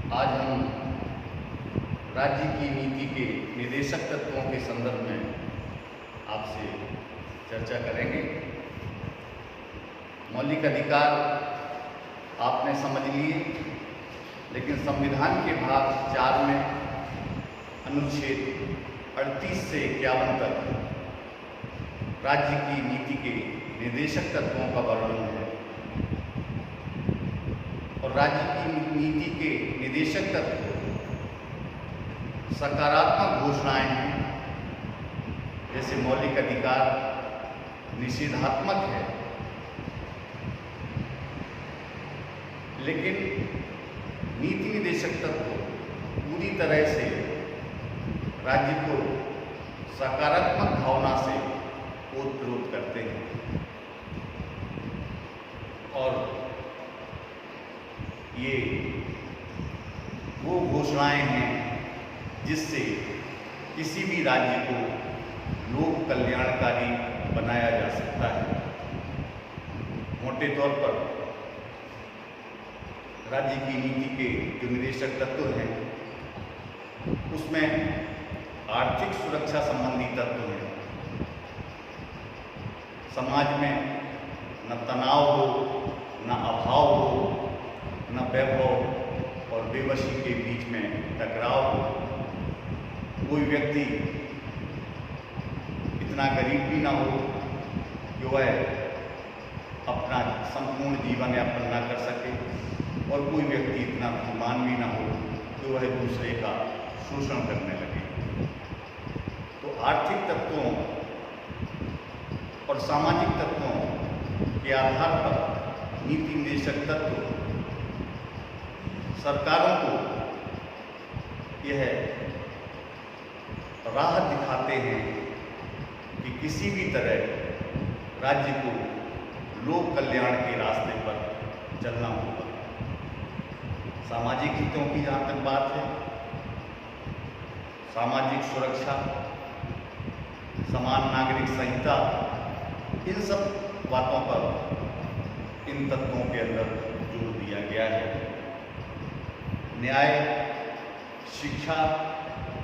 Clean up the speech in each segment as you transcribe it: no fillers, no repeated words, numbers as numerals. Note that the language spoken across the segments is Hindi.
आज हम राज्य की नीति के निदेशक तत्वों के संदर्भ में आपसे चर्चा करेंगे। मौलिक अधिकार आपने समझ लिए, लेकिन संविधान के भाग 4 में अनुच्छेद 38 से 51 तक राज्य की नीति के निदेशक तत्वों का वर्णन है और राज्य की नीति के निदेशक तत्व सकारात्मक घोषणाएं हैं, जैसे मौलिक अधिकार निषेधात्मक है, लेकिन नीति निदेशक तत्व पूरी तरह से राज्य को सकारात्मक भावना से ओत-प्रोत करते हैं और ये वो घोषणाएं हैं जिससे किसी भी राज्य को लोक कल्याणकारी बनाया जा सकता है। मोटे तौर पर राज्य की नीति के जो निदेशक तत्व हैं उसमें आर्थिक सुरक्षा संबंधी तत्व हैं। समाज में न तनाव हो, न अभाव हो, न वैभव और बेबसी के बीच में टकराव हो। कोई व्यक्ति इतना गरीब भी ना हो कि वह अपना संपूर्ण जीवन यापन न कर सके और कोई व्यक्ति इतना धनवान भी ना हो कि वह दूसरे का शोषण करने लगे। तो आर्थिक तत्वों और सामाजिक तत्वों के आधार पर नीति निदेशक तत्व सरकारों को यह राह दिखाते हैं कि किसी भी तरह राज्य को लोक कल्याण के रास्ते पर चलना होगा। सामाजिक हितों की जहाँ तक बात है, सामाजिक सुरक्षा, समान नागरिक संहिता, इन सब बातों पर इन तत्वों के अंदर जोर दिया गया है। न्याय, शिक्षा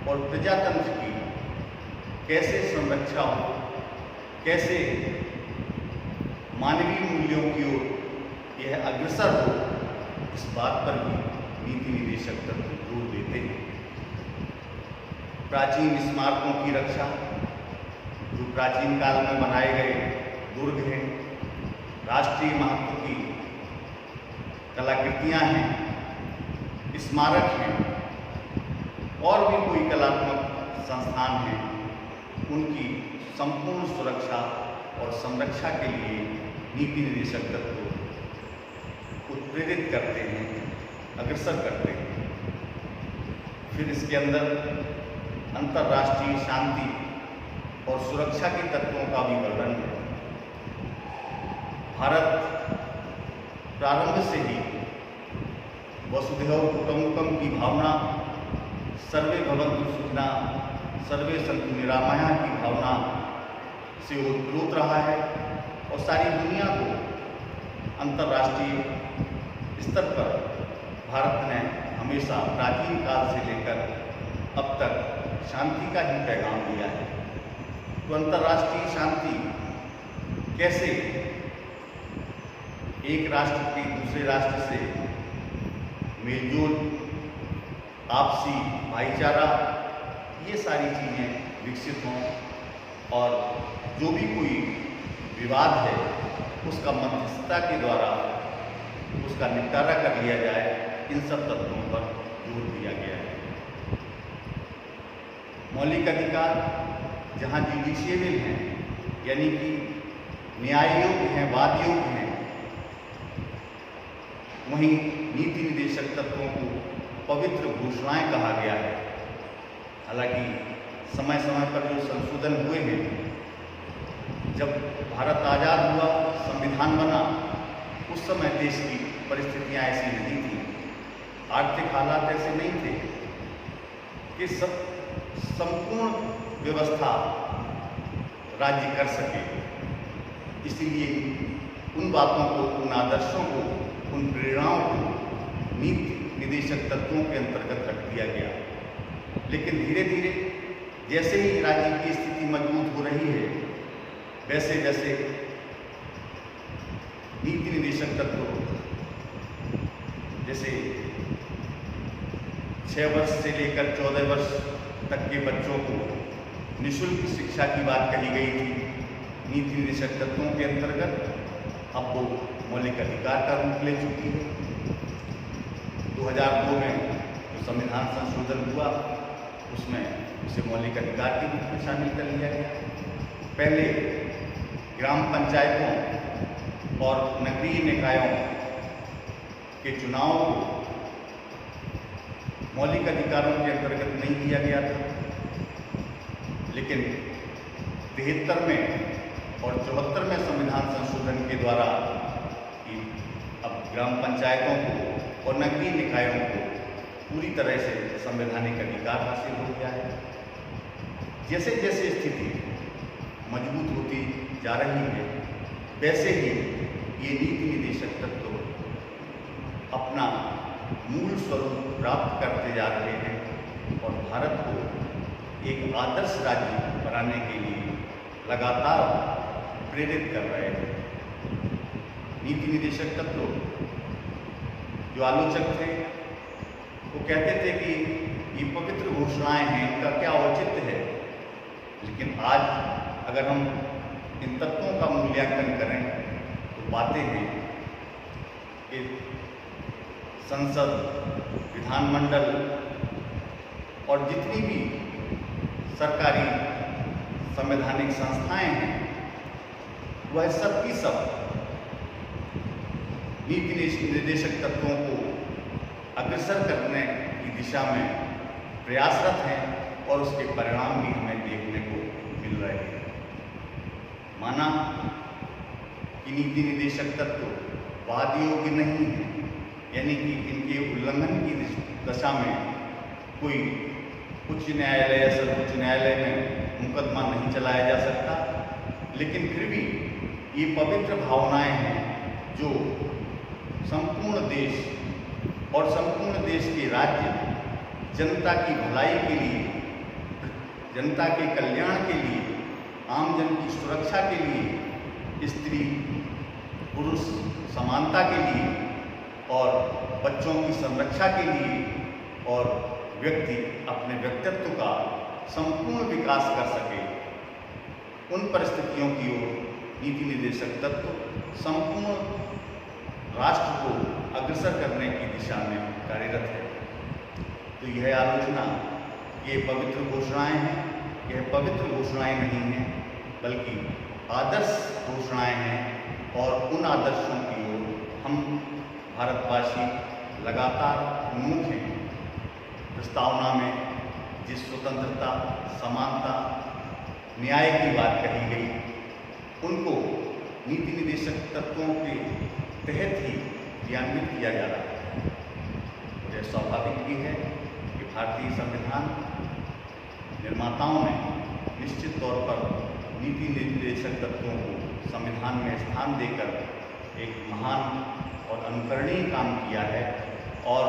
और प्रजातंत्र की कैसे संरक्षा हो, कैसे मानवीय मूल्यों की ओर यह अग्रसर हो, इस बात पर भी नीति निदेशक तत्व जोर देते हैं। प्राचीन स्मारकों की रक्षा, जो प्राचीन काल में बनाए गए दुर्ग हैं, राष्ट्रीय महत्व की कलाकृतियां हैं, स्मारक हैं और भी कोई कलात्मक संस्थान हैं, उनकी संपूर्ण सुरक्षा और संरक्षा के लिए नीति निदेशक तत्व उत्प्रेरित करते हैं, अग्रसर करते हैं। फिर इसके अंदर अंतर्राष्ट्रीय शांति और सुरक्षा के तत्वों का भी वर्णन है। भारत प्रारंभ से ही वसुधैव कुटुम्बकम की भावना, सर्वे भवन्तु सुखिनः, सर्वे सन्तु निरामयाः की भावना से ओतप्रोत रहा है और सारी दुनिया को अंतर्राष्ट्रीय स्तर पर भारत ने हमेशा प्राचीन काल से लेकर अब तक शांति का ही पैगाम दिया है। तो अंतर्राष्ट्रीय शांति कैसे एक राष्ट्र के दूसरे राष्ट्र से मेलजोल, आपसी भाईचारा, ये सारी चीज़ें विकसित हों और जो भी कोई विवाद है उसका मध्यस्थता के द्वारा उसका निपटारा कर लिया जाए, इन सब तत्वों पर जोर दिया गया है। मौलिक अधिकार जहाँ जुडिशियबल हैं, यानी कि न्याय योग्य हैं, वाद योग्य हैं, वहीं नीति निदेशक तत्वों को पवित्र घोषणाएं कहा गया है। हालांकि समय समय पर जो संशोधन हुए हैं, जब भारत आज़ाद हुआ, संविधान बना, उस समय देश की परिस्थितियां ऐसी नहीं थी, आर्थिक हालात ऐसे नहीं थे कि संपूर्ण व्यवस्था राज्य कर सके। इसलिए उन बातों को, उन आदर्शों को, उन प्रेरणाओं को नीति निदेशक तत्वों के अंतर्गत रख दिया गया। लेकिन धीरे धीरे जैसे ही राज्य की स्थिति मजबूत हो रही है, वैसे वैसे नीति निदेशक तत्व जैसे 6 वर्ष से लेकर 14 वर्ष तक के बच्चों को निःशुल्क शिक्षा की बात कही गई थी नीति निदेशक तत्वों के अंतर्गत, अब वो मौलिक अधिकार का रूप ले चुकी है। 2002 में जो संविधान संशोधन हुआ उसमें उसे मौलिक अधिकार के रूप में शामिल कर लिया गया। पहले ग्राम पंचायतों और नगरीय निकायों के चुनाव को मौलिक अधिकारों के अंतर्गत नहीं किया गया था, लेकिन 73 में और 74 में संविधान संशोधन के द्वारा अब ग्राम पंचायतों को और नगरीय निकायों को पूरी तरह से संवैधानिक अधिकार हासिल हो गया है। जैसे जैसे स्थिति मजबूत होती जा रही है, वैसे ही ये नीति निदेशक तत्व अपना मूल स्वरूप प्राप्त करते जा रहे हैं और भारत को एक आदर्श राज्य बनाने के लिए लगातार प्रेरित कर रहे हैं। नीति निदेशक तत्व जो आलोचक थे वो कहते थे कि ये पवित्र घोषणाएं हैं, इनका क्या औचित्य है। लेकिन आज अगर हम इन तत्वों का मूल्यांकन करें तो पाते हैं कि संसद, विधानमंडल और जितनी भी सरकारी संवैधानिक संस्थाएं हैं, वह सब की सब नीति निर्देशक तत्वों को अग्रसर करने की दिशा में प्रयासरत हैं और उसके परिणाम भी हमें देखने को मिल रहे हैं। माना कि नीति निदेशक तत्व वाद योग्य नहीं है, यानी कि इनके उल्लंघन की दशा में कोई उच्च न्यायालय या सर्वोच्च न्यायालय में मुकदमा नहीं चलाया जा सकता, लेकिन फिर भी ये पवित्र भावनाएं हैं जो संपूर्ण देश और संपूर्ण देश के राज्य जनता की भलाई के लिए, जनता के कल्याण के लिए, आमजन की सुरक्षा के लिए, स्त्री पुरुष समानता के लिए और बच्चों की संरक्षा के लिए और व्यक्ति अपने व्यक्तित्व का संपूर्ण विकास कर सके, उन परिस्थितियों की ओर नीति निर्देशक तत्व संपूर्ण राष्ट्र को अग्रसर करने की दिशा में कार्यरत है। तो यह आलोचना, ये पवित्र घोषणाएं हैं, यह पवित्र घोषणाएं नहीं हैं, बल्कि आदर्श घोषणाएं हैं और उन आदर्शों की ओर हम भारतवासी लगातार उन्मुख हैं। प्रस्तावना में जिस स्वतंत्रता, समानता, न्याय की बात कही गई, उनको नीति निदेशक तत्वों के तहत ही क्रियान्वित किया जा रहा है। यह स्वाभाविक भी है कि भारतीय संविधान निर्माताओं ने निश्चित तौर पर नीति निर्देशक तत्वों को संविधान में स्थान देकर एक महान और अनुकरणीय काम किया है और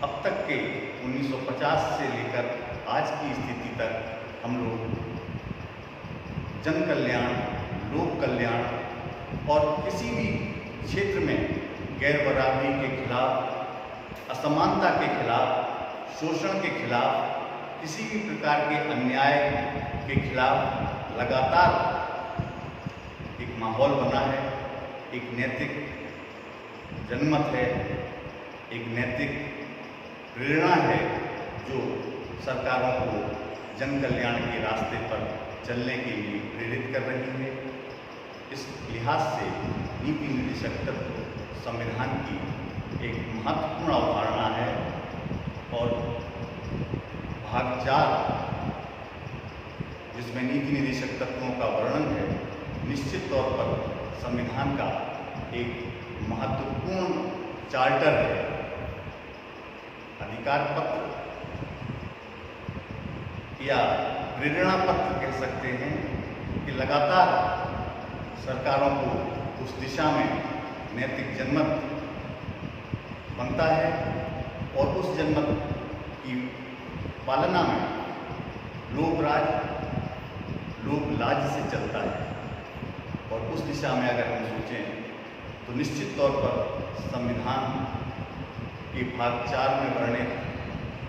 अब तक के 1950 से लेकर आज की स्थिति तक हम लोग जन कल्याण, लोक कल्याण और किसी भी क्षेत्र में गैर बराबरी के खिलाफ, असमानता के खिलाफ, शोषण के खिलाफ, किसी भी प्रकार के अन्याय के खिलाफ लगातार एक माहौल बना है, एक नैतिक जनमत है, एक नैतिक प्रेरणा है जो सरकारों को जन कल्याण के रास्ते पर चलने के लिए प्रेरित कर रही है। इस लिहाज से नीति निर्देशक तत्व संविधान की एक महत्वपूर्ण अवधारणा है और भाग 4 जिसमें नीति निर्देशक तत्वों का वर्णन है, निश्चित तौर पर संविधान का एक महत्वपूर्ण चार्टर है, अधिकार पत्र या प्रेरणा पत्र कह सकते हैं कि लगातार सरकारों को उस दिशा में नैतिक जनमत बनता है और उस जनमत की पालना में लोकराज लोकलाज से चलता है। और उस दिशा में अगर हम सोचें तो निश्चित तौर पर संविधान के भाग 4 में वर्णित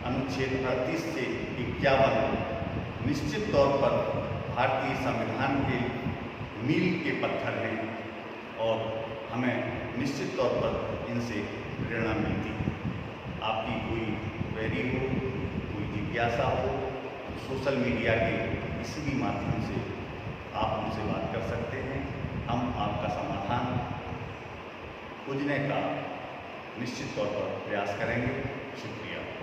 अनुच्छेद 38 से 51 निश्चित तौर पर भारतीय संविधान के मील के पत्थर हैं और हमें निश्चित तौर पर इनसे प्रेरणा मिलती है। आपकी कोई क्वेरी हो, कोई जिज्ञासा हो, सोशल मीडिया के किसी भी माध्यम से आप हमसे बात कर सकते हैं। हम आपका समाधान खोजने का निश्चित तौर पर प्रयास करेंगे। शुक्रिया।